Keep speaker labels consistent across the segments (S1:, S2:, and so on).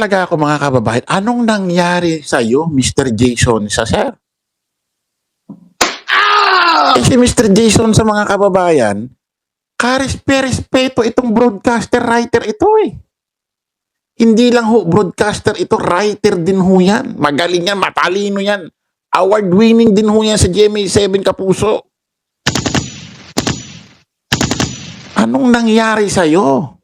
S1: talaga ako mga kababayan, anong nangyari sa'yo, Mr. Jason sa sir? Si Mr. Jason sa mga kababayan, karespeto itong broadcaster, writer ito eh. Hindi lang ho broadcaster ito, writer din ho yan. Magaling yan, matalino yan. Award-winning din ho yan sa GMA7 Kapuso. Anong nangyari sa'yo?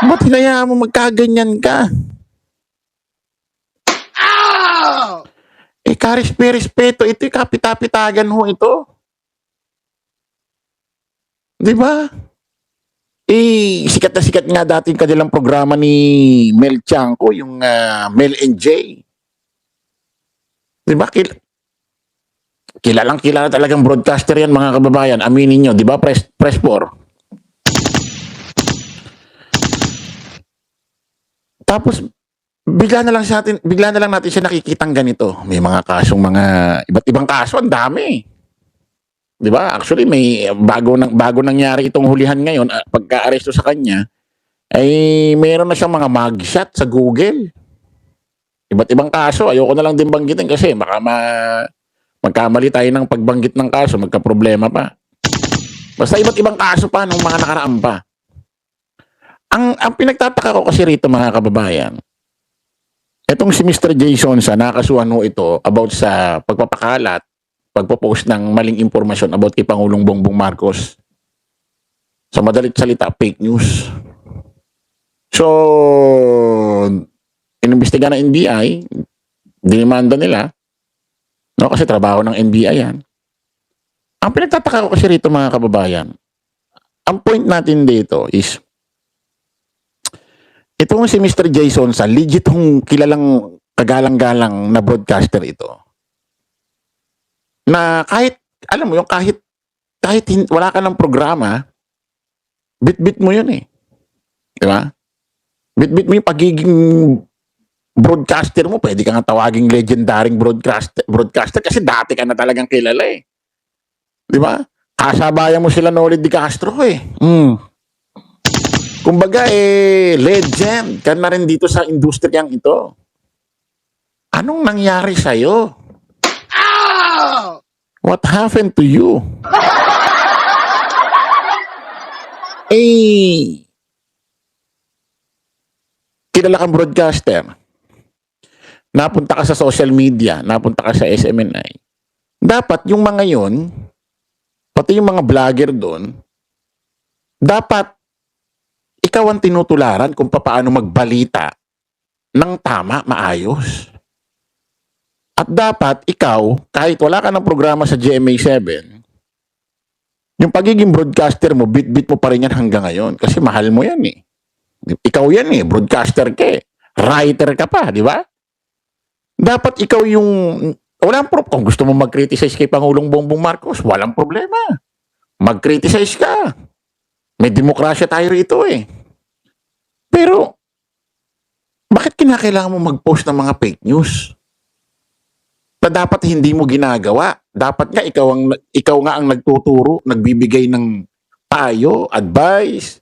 S1: Ba't hinayaan mo magkaganyan ka? Karespeto ito, kapitapitagan ho ito. Di ba? Sikat na sikat nga dati yung kanilang programa ni Mel Tiangco, yung Mel and Jay. Di ba? Kilalang kilala talagang broadcaster yan mga kababayan. Aminin nyo, di ba? Press 4. Tapos, bigla na lang natin siya nakikitang ganito. May mga kasong iba't ibang kaso, ang dami. 'Di ba? Actually may bago nangyari itong hulihan ngayon, pagka-aresto sa kanya, ay meron na siyang mga mugshot sa Google. Iba't ibang kaso, ayoko na lang din banggitin kasi baka magkamali tayo ng pagbanggit ng kaso, magka-problema pa. Basta iba't ibang kaso pa nung mga nakaraan pa. Ang pinagtataka ko kasi rito mga kababayan, etong si Mr. Jason sa nakasuhan ho ito about sa pagpopost ng maling impormasyon about kay Pangulong Bongbong Marcos. Sa madalit salita, fake news. So, inimbestiga ng NBI, dinimanda nila, no, kasi trabaho ng NBI yan. Ang pinagtataka ko kasi rito mga kababayan, ang point natin dito is, itong si Mr. Jason sa legit hong kilalang kagalang-galang na broadcaster ito, na kahit, alam mo yung kahit wala ka ng programa, bit-bit mo yun eh. Di ba? Bit-bit mo yung pagiging broadcaster mo, pwede ka nga tawaging legendaring broadcaster kasi dati ka na talagang kilala eh. Di ba? Kasabayan mo sila Nolid Di Castro eh. Kumbaga legend ka na rin dito sa industriyang ito. Anong nangyari sa'yo? What happened to you? Kilala kang broadcaster. Napunta ka sa social media, napunta ka sa SMNI. Dapat yung mga yon, pati yung mga vlogger doon, dapat ikaw ang tinutularan kung paano magbalita ng tama, maayos. At dapat ikaw, kahit wala ka ng programa sa GMA7, yung pagiging broadcaster mo, bit-bit mo pa rin yan hanggang ngayon. Kasi mahal mo yan eh. Ikaw yan eh, broadcaster ka eh. Writer ka pa, di ba? Dapat ikaw yung, walang problem. Kung gusto mo mag-criticize kay Pangulong Bongbong Marcos, walang problema. Mag-criticize ka. May demokrasya tayo rito eh. Pero, bakit kinakailangan mo mag-post ng mga fake news? Na dapat hindi mo ginagawa. Dapat nga ikaw nga ang nagtuturo, nagbibigay ng payo, advice,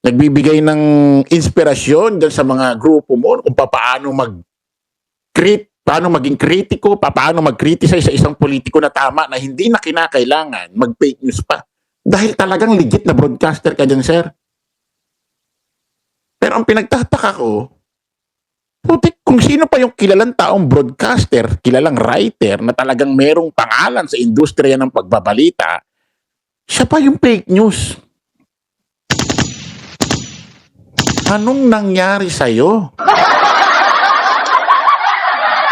S1: nagbibigay ng inspirasyon dyan sa mga grupo mo kung paano maging kritiko, paano mag-criticize sa isang politiko na tama na hindi na kinakailangan mag-fake news pa. Dahil talagang legit na broadcaster ka dyan, sir. Pero ang pinagtataka ko, putik, kung sino pa yung kilalang taong broadcaster, kilalang writer na talagang merong pangalan sa industriya ng pagbabalita, siya pa yung fake news. Anong nangyari sa'yo?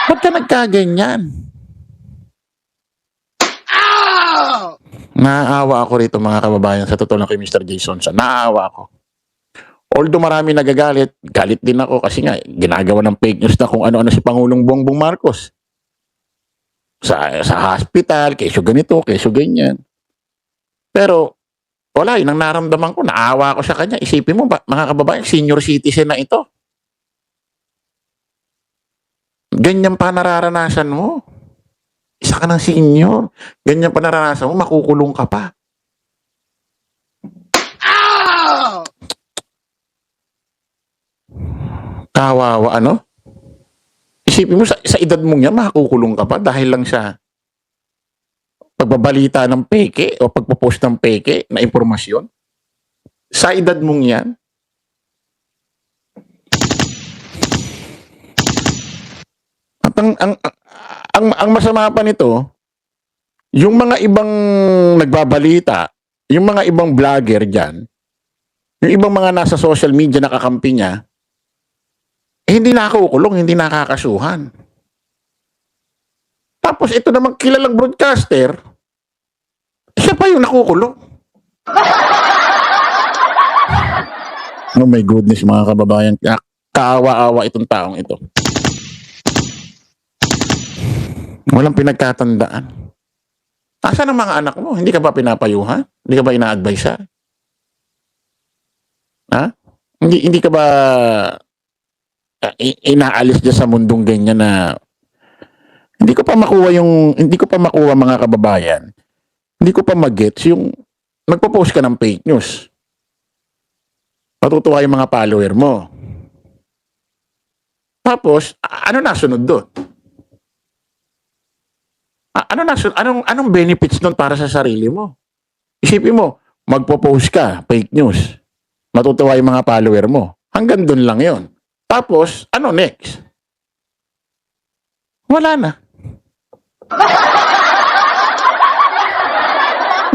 S1: Ba't ka nagkaganyan? Naaawa ako rito mga kababayan, sa totoo lang kay Mr. Jason. Naaawa ako. Although marami nagagalit, galit din ako kasi nga ginagawa ng fake news na kung ano-ano si Pangulong Bongbong Marcos. Sa hospital, kesyo ganito, kesyo ganyan. Pero wala, yun ang naramdaman ko, naawa ako sa kanya. Isipin mo ba, mga kababayan, senior citizen na ito. Ganyan pa nararanasan mo. Isa ka ng senior. Ganyan pa nararanasan mo, makukulong ka pa. Kawawa, ano? Isipin mo, sa edad mong yan, makakukulong ka pa dahil lang sa pagbabalita ng peke o pagpo-post ng peke na impormasyon. Sa edad mong yan. At ang masama pa nito, yung mga ibang nagbabalita, yung mga ibang vlogger dyan, yung ibang mga nasa social media na kakampi niya, hindi nakukulong, hindi nakakasuhan. Tapos ito namang kilalang broadcaster, siya pa yung nakukulong. Oh my goodness, mga kababayan, kaawa-awa itong taong ito. Walang pinagkatandaan. Asan ang mga anak mo? Hindi ka ba pinapayuhan? Hindi ka ba ina-advise? Ha? Hindi ka ba inaalis dyan sa mundong ganyan na hindi ko pa makuha mga kababayan. Hindi ko pa mag-gets yung nagpo-post ka ng fake news. Matutuwa yung mga follower mo. Tapos, ano nasunod doon? Anong benefits nun para sa sarili mo? Isipin mo, magpo-post ka, fake news. Matutuwa yung mga follower mo. Hanggang doon lang yon. Tapos, ano next? Wala na.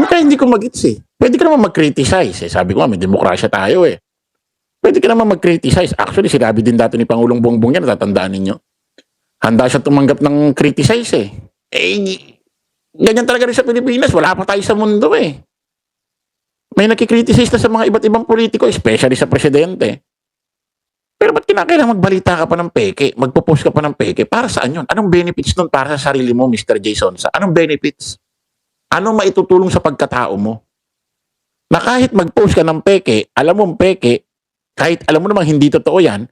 S1: Kaya hindi ko mag-gets eh. Pwede ka naman mag-criticize eh. Sabi ko may demokrasya tayo eh. Pwede ka naman mag-criticize. Actually, sinabi din dati ni Pangulong Bongbong yan, natatandaan ninyo. Handa siya tumanggap ng criticize eh. Ganyan talaga rin sa Pilipinas. Wala pa tayo sa mundo eh. May nakikriticize na sa mga iba't ibang politiko, especially sa presidente. Pero ba't kinakailangan magbalita ka pa ng peke? Magpo-post ka pa ng peke? Para saan yun? Anong benefits nun para sa sarili mo, Mr. Jason? Anong benefits? Anong maitutulong sa pagkatao mo? Na kahit mag-post ka ng peke, alam mo peke, kahit alam mo namang hindi totoo yan,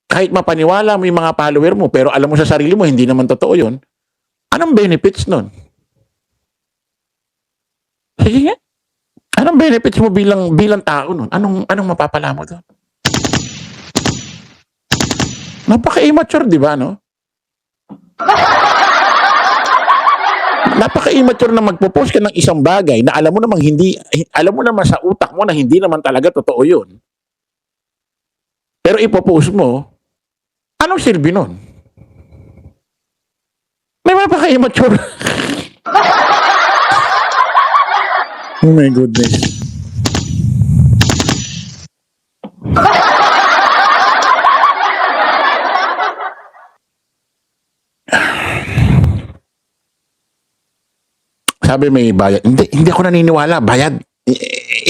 S1: kahit mapaniwala mo yung mga follower mo, pero alam mo sa sarili mo, hindi naman totoo yun, anong benefits nun? Sige nga. Anong benefits mo bilang tao nun? Anong mapapala mo doon? Napaka-immature, di ba, no? Napaka-immature na magpo-post ka ng isang bagay na alam mo naman sa utak mo na hindi naman talaga totoo yun. Pero ipopost mo, anong silbi nun? May napaka-immature. Oh my goodness. Sabi may bayad. Hindi ako naniniwala. Bayad.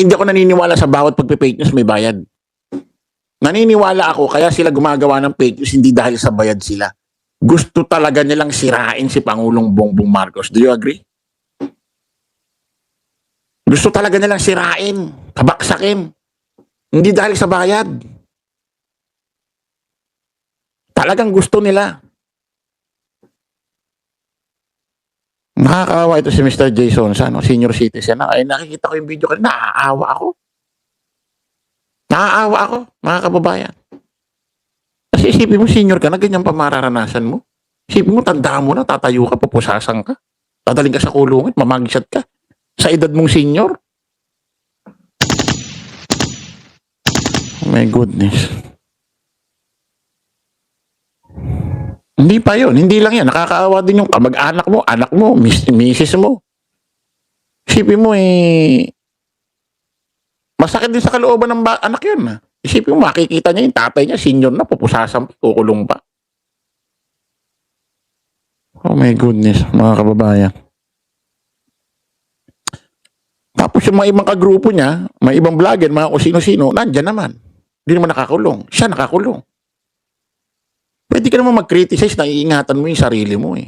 S1: Hindi ako naniniwala sa bawat pagpe-fake news may bayad. Naniniwala ako kaya sila gumagawa ng fake news hindi dahil sa bayad sila. Gusto talaga nilang sirain si Pangulong Bongbong Marcos. Do you agree? Gusto talaga nilang sirain, kabaksakin. Hindi dahil sa bayad. Talagang gusto nila. Nakakaawa ito si Mr. Jason, senior citizen. Ay, nakikita ko yung video kanina, naaawa ako, mga kababayan. Kasi isipin mo, senior ka na, ganyan pa mararanasan mo. Isipin mo, tandaan mo na, tatayo ka, pupusasan ka. Tadaling ka sa kulungan, mamagisat ka. Sa edad mong senior. Oh my goodness. Hindi pa yun. Hindi lang yan. Nakakaawa din yung kamag-anak mo, anak mo, misis mo. Isipin mo masakit din sa kalooban ng anak yun. Isipin mo, makikita niya yung tatay niya, senior na, pupusasan, kukulong pa. Oh my goodness, mga kababayan. Tapos yung mga ibang kagrupo niya, may ibang vlogger, mga kung sino-sino, nandyan naman. Hindi naman nakakulong. Siya nakakulong. Pwede ka naman mag-criticize na iingatan mo yung sarili mo eh.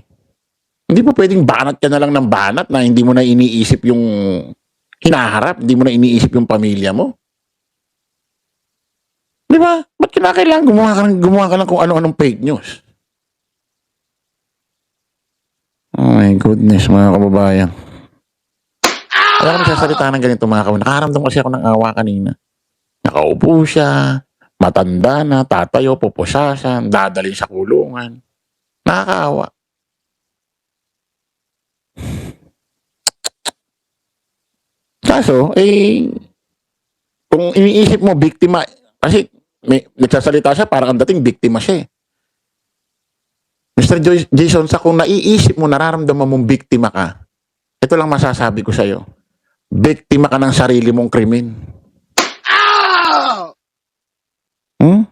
S1: Hindi po pwedeng banat ka na lang ng banat na hindi mo na iniisip yung hinaharap, hindi mo na iniisip yung pamilya mo. Di ba? Ba't kinakailangan gumawa ka ng kung ano-anong fake news? Oh my goodness, mga kababayan. Kaya kami sasalita ng ganito mga kababayan. Nakaramdam kasi ako ng awa kanina. Nakaupo siya, Matanda na, tatayo, pupusasan, dadalhin sa kulungan. Nakakaawa. Kaso, kung iniisip mo, biktima, kasi nagsasalita siya, parang ang dating biktima siya eh. Mr. Jason, sa kung naiisip mo, nararamdaman mong biktima ka, ito lang masasabi ko sa'yo. Biktima ka ng sarili mong krimen. Hmm?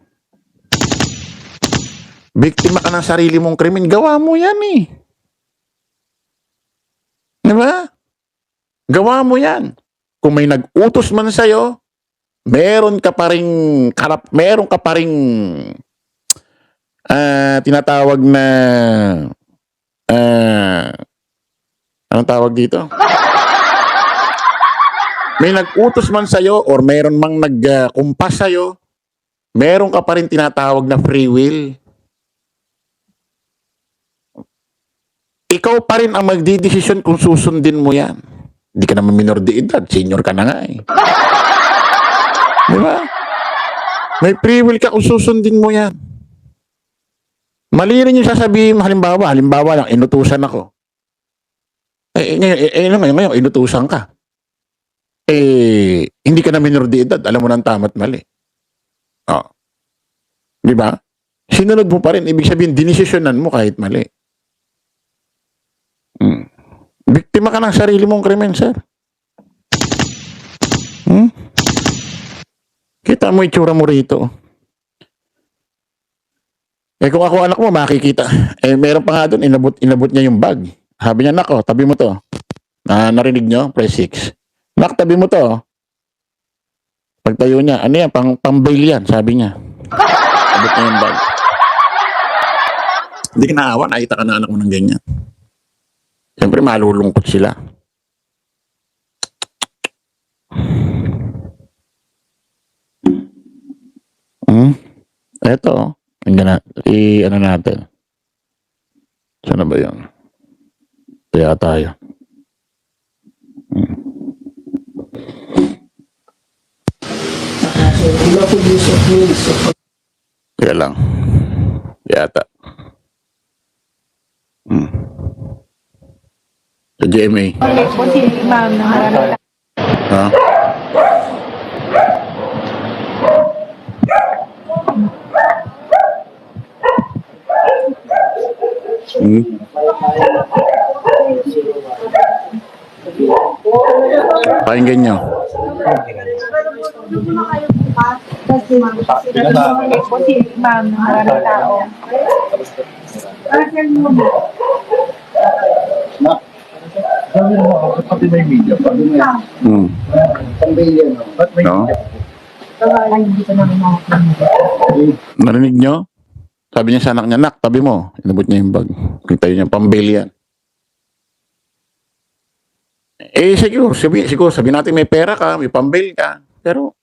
S1: Biktima ka ng sarili mong krimen. Gawa mo yan eh. Diba? Gawa mo yan. Kung may nag-utos man sa'yo, meron ka pa ring tinatawag na anong tawag dito? May nag-utos man sa'yo or meron mang nagkumpas sa'yo, meron ka pa rin tinatawag na free will. Ikaw pa rin ang magdidesisyon kung susundin mo yan. Hindi ka naman minor de edad, senior ka na nga eh. Di ba? May free will ka kung susundin mo yan. Mali rin yung sasabihin mo, halimbawa lang, inutusan ako. Ngayon, inutusan ka. Hindi ka na minor de edad, alam mo ng tama't mali. Oh. Di ba? Sinunod mo pa rin, ibig sabihin, dinesisyonan mo kahit mali. Biktima ka ng sarili mong krimen, sir. Kita mo itsura mo rito. Kung ako anak mo, makikita. Meron pa nga doon, inabot niya yung bag. Sabi niya, nako, tabi mo to. Narinig nyo? Press 6. Nak, tabi mo to. Pagtayo niya, ano yan, pang-bail yan, sabi niya. Abot niya yung bag. Hindi ka naawa, nakita ka na anak mo ng ganyan. Siyempre, malulungkot sila. Eto, ano natin. Saan na ba yun? Kaya tayo. Kaya lang. Yata. Sa GMA.
S2: Po si ma'am na marami.
S1: Ha? Pakinggan nyo.
S2: Po si ma'am na marami tao.
S3: Pati may media pa. Ba't may
S1: No?
S3: media?
S2: Ay, hindi ko namin makakita.
S1: Narinig nyo? Sabi niya sa anak niya, nak, tabi mo. Inabot niya yung bag. Kita niya, pambail yan. Siguro sabi natin may pera ka, may pambail ka. Pero,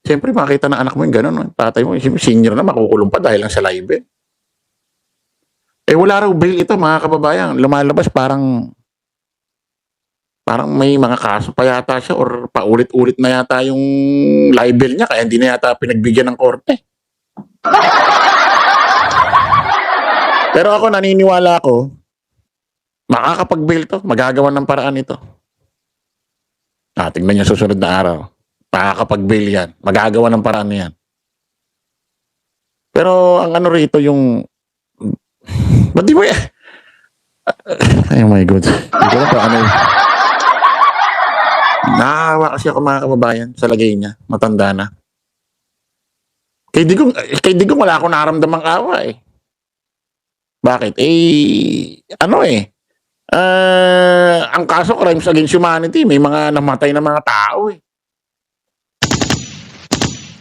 S1: siyempre makita ng anak mo yung gano'n. No? Tatay mo, senior na, makukulong pa dahil lang sa live. Wala raw bail ito, mga kababayan. Lumalabas parang may mga kaso pa yata siya or paulit-ulit na yata yung libel niya kaya hindi na yata pinagbigyan ng korte. Pero ako naniniwala ako, makakapag-bail to, magagawa ng paraan ito. Tingnan niyo susunod na araw. Makakapag-bail yan, magagawa ng paraan yan. Pero ang ano rito yung, ba't di mo yan? Oh my God. Hindi ko na pa ano yun. Nakahawa kasi ako mga kababayan sa lagay niya. Matanda na. Kay Digong wala akong naramdamang awa eh. Bakit? Ang kaso crimes against humanity, may mga namatay na mga tao eh.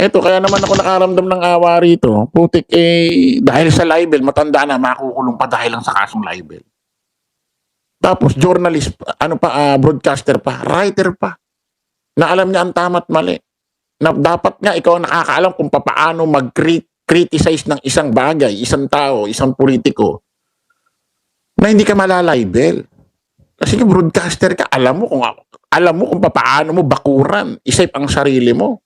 S1: Eto, kaya naman ako nakaramdam ng awa rito. Putik dahil sa libel, matanda na, makukulong pa dahil lang sa kasong libel. Tapos journalist, broadcaster pa, writer pa, na alam niya ang tama't mali. Na dapat nga ikaw ang nakakaalam kung paano mag-criticize ng isang bagay, isang tao, isang politiko, na hindi ka malalibel. Kasi yung broadcaster ka, alam mo kung paano mo bakuran, isip ang sarili mo.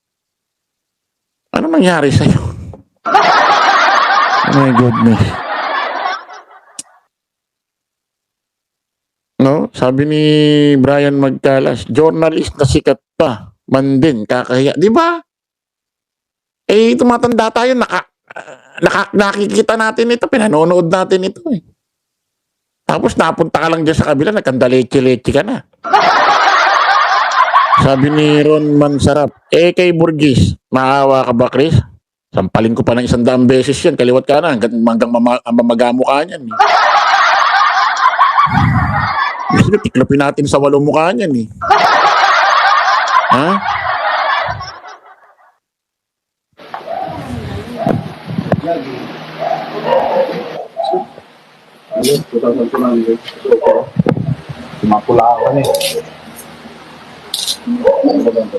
S1: Ano nangyari sa'yo? Oh my goodness. No? Sabi ni Brian Magcalas, journalist na sikat pa. Man din, kakahiya. Di ba? Eh, tumatanda tayo, nakikita natin ito, pinanonood natin ito eh. Tapos napunta ka lang dyan sa kabila, nagkandaleche-leche ka na. Sabi ni Ron Mansarap, kay Burgis, maawa ka ba, Chris? Sampalin ko pa ng 100 beses yan, kaliwat ka na, hanggang mamagamo ka niyan. Gusto tiklopin natin sa 8 mukha niyan eh. Ha?
S3: Mapulakan eh.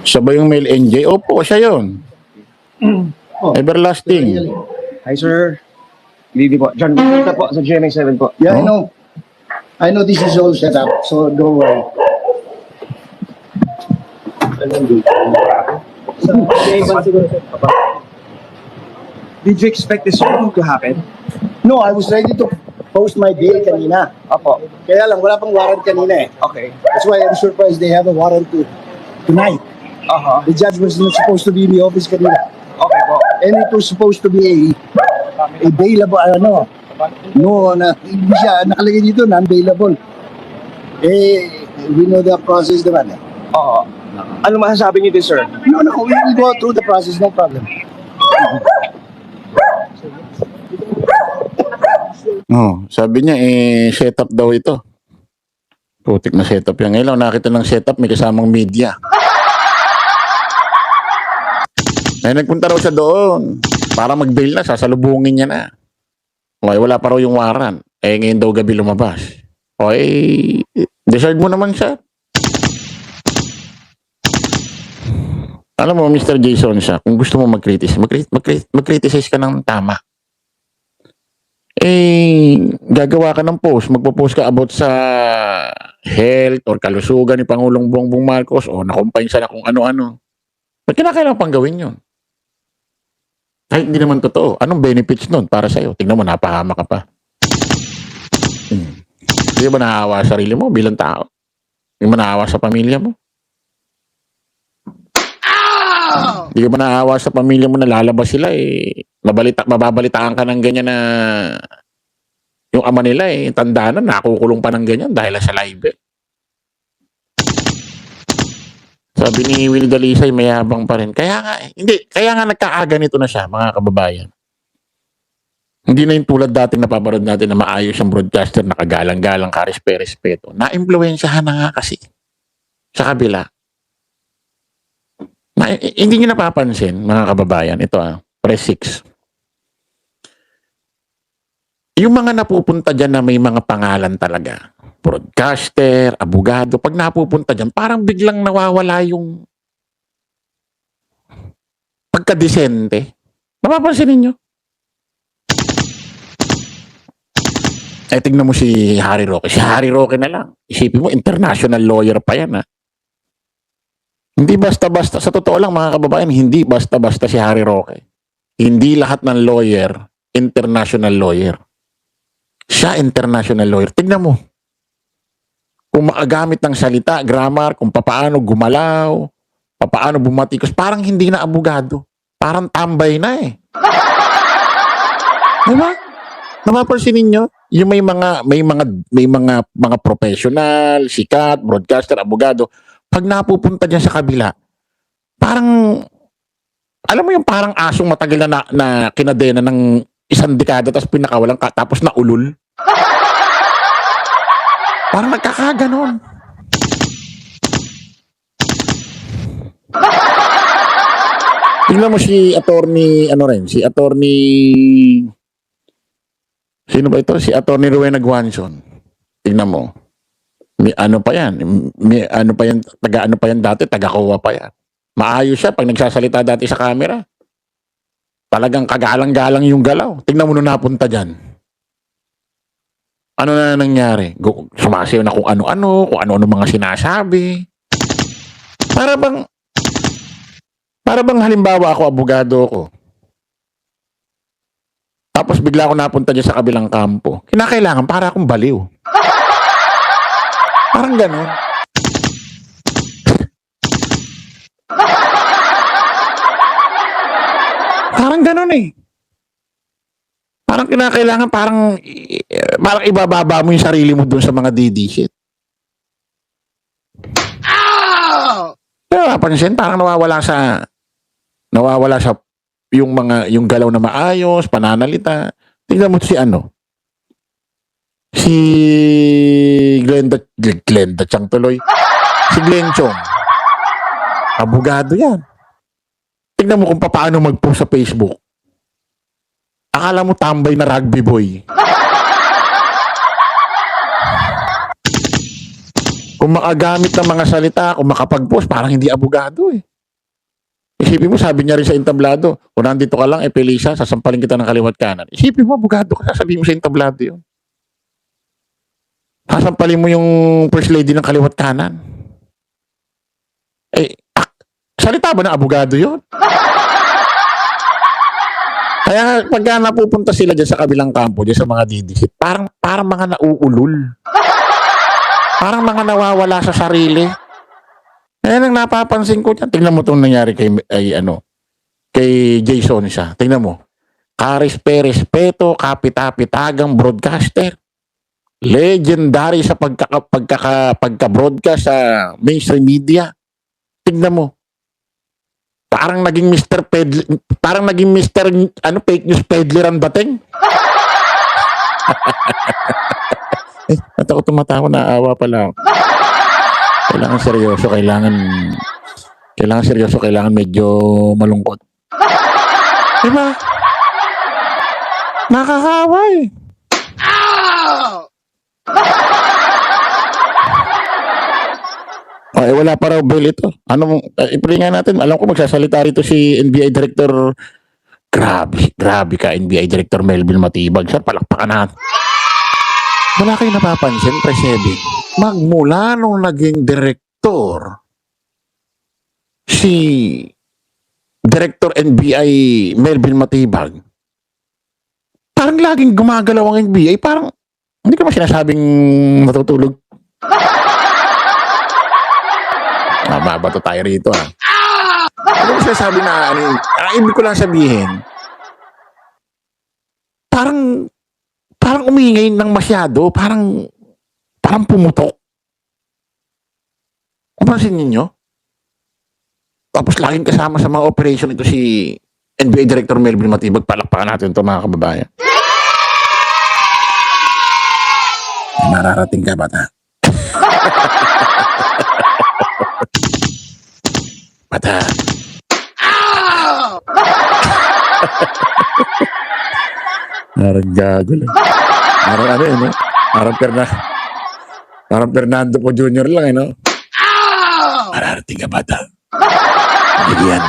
S1: Siya ba yung male NJ? Opo, siya yun. Everlasting.
S4: Hi, sir. Lady po. John, dito po sa GMA7 po.
S5: Yeah, I know this is all set up, so don't worry.
S4: Did you expect this to happen?
S5: No, I was ready to post my bail kanina.
S4: Opo.
S5: Kaya lang, wala pang warrant kanina eh.
S4: Okay.
S5: That's why I'm surprised they have a warrant tonight.
S4: Uh-huh.
S5: The judge was not supposed to be in the office kanina.
S4: Okay po.
S5: And it was supposed to be a bailable, hindi siya nakalagay dito, non-bailable. Eh, we know the process naman eh.
S4: Oo. Ano masasabi niyo din, sir?
S5: No, we will go through the process, no problem.
S1: Oh, sabi niya, setup daw ito. Putik na setup yan. Ngayon lang nakita ng setup, may kasamang media. Ay, nagpunta raw siya doon. Para mag-bail na, sasalubungin niya na. Okay, wala pa raw yung waran. Ngayon daw gabi lumabas. Okay, deserve mo naman siya. Alam mo, Mr. Jason siya, kung gusto mo mag-criticize ka ng tama. Gagawa ka ng post, magpo-post ka about sa health or kalusugan ni Pangulong Bongbong Marcos o nakumpay siya na kung ano-ano. Ba't kinakailangan pang gawin yun? Kahit hindi naman totoo. Anong benefits nun para sa'yo? Tingnan mo, napahama ka pa. Hindi ba naawa sa sarili mo bilang tao? Hindi mo naawa sa pamilya mo? Hindi ka ba naawa sa pamilya mo na lalabas sila mababalitaan ka ng ganyan na yung ama nila tanda na, nakukulong pa ng ganyan dahil sa live Sabi ni Will Dalisay, mayabang pa rin. Kaya nga nagkakaganito na siya, mga kababayan. Hindi na yung tulad dating napaparod natin na maayos ang broadcaster, nakagalang-galang, karespe-respeto. Na-impluensyahan na nga kasi sa kabila. Hindi nyo napapansin, mga kababayan, ito press 6. Yung mga napupunta dyan na may mga pangalan talaga, broadcaster, abogado, pag napupunta dyan, parang biglang nawawala yung pagkadesente. Napapansin ninyo? Tingnan mo si Harry Roque. Si Harry Roque na lang. Isipin mo, international lawyer pa yan Hindi basta-basta, sa totoo lang mga kababayan, hindi basta-basta si Harry Roque. Hindi lahat ng lawyer, international lawyer. Siya international lawyer. Tignan mo. Kung makagamit ng salita, grammar, kung papaano gumalaw, papaano bumatikos, parang hindi na abogado. Parang tambay na Diba? Napapansin ninyo? Yung may mga professional, sikat, broadcaster, abogado, pag napupunta dyan sa kabila, parang, alam mo yung parang asong matagal na kinadena ng 1 dekada tapos pinakawalan ka, tapos naulol. Parang nagkakaganon. Tingnan mo si attorney, sino ba ito? Si attorney Rowena Guanzon. Tingnan mo. May ano pa yan dati, taga-kuha pa yan. Maayos siya pag nagsasalita dati sa camera. Talagang kagalang-galang yung galaw. Tingnan mo nung napunta dyan. Ano na nangyari? Sumasayaw na kung ano-ano mga sinasabi. Para bang halimbawa ako, abogado ko. Tapos bigla ako napunta dyan sa kabilang kampo. Kinakailangan para akong baliw. Parang ganon. Parang ganon eh. Parang kinakailangan, parang ibababa mo yung sarili mo dun sa mga DD shit. Pero napansin, parang nawawala sa yung galaw na maayos, pananalita. Tingnan mo si si Glenda Chang tuloy. Si Glenn Chong. Abogado yan. Tingnan mo kung paano mag-post sa Facebook. Akala mo tambay na rugby boy. Kung makagamit ng mga salita, kung makapag-post, parang hindi abogado eh. Isipin mo, sabi niya rin sa entablado, kung nandito ka lang, Pelisa, sasampalin kita ng kaliwat kanan. Isipin mo, abogado ka, sasabihin mo sa entablado yun. Sasampalin mo yung first lady ng kaliwat kanan. Salita ba na abogado yun? Kaya pagka napupunta sila dyan sa kabilang kampo, dyan sa mga didisit, parang mga nauulol. Parang mga nawawala sa sarili. Ayan ang napapansin ko dyan. Tingnan mo itong nangyari kay Jason siya. Tingnan mo. Karespeto, kapitapitagang broadcaster. Legendary sa pagka-broadcast sa mainstream media. Tingnan mo. Parang naging fake news peddler ang dating. Ba't ako tumatawa, naawa pala ako. Kailangan seryoso, kailangan medyo malungkot. Diba? Nakakawa eh. Wala pa raw bill ito. Ipilingan natin. Alam ko magsasalita rito si NBI Director. Grabe ka, NBI Director Melvin Matibag. Sir, palakpakan natin. Wala kayo napapansin, Presebi. Magmula nung naging director, si Director NBI Melvin Matibag, parang laging gumagalaw ang NBI. Parang, hindi ka ba sinasabing matutulog? Mabato tayo rito Ano ba sinasabi na ibig ko lang sabihin, parang umingay ng masyado, parang pumutok. Kumasin ninyo? Tapos laging kasama sa mga operation ito si NBA Director Melvin Matibag. Palakpakan natin ito mga kababayan. Nararating ka bata? Bata. Parang gago lang. Parang Fernando po Jr. lang, Mararating ka bata. Bigyan.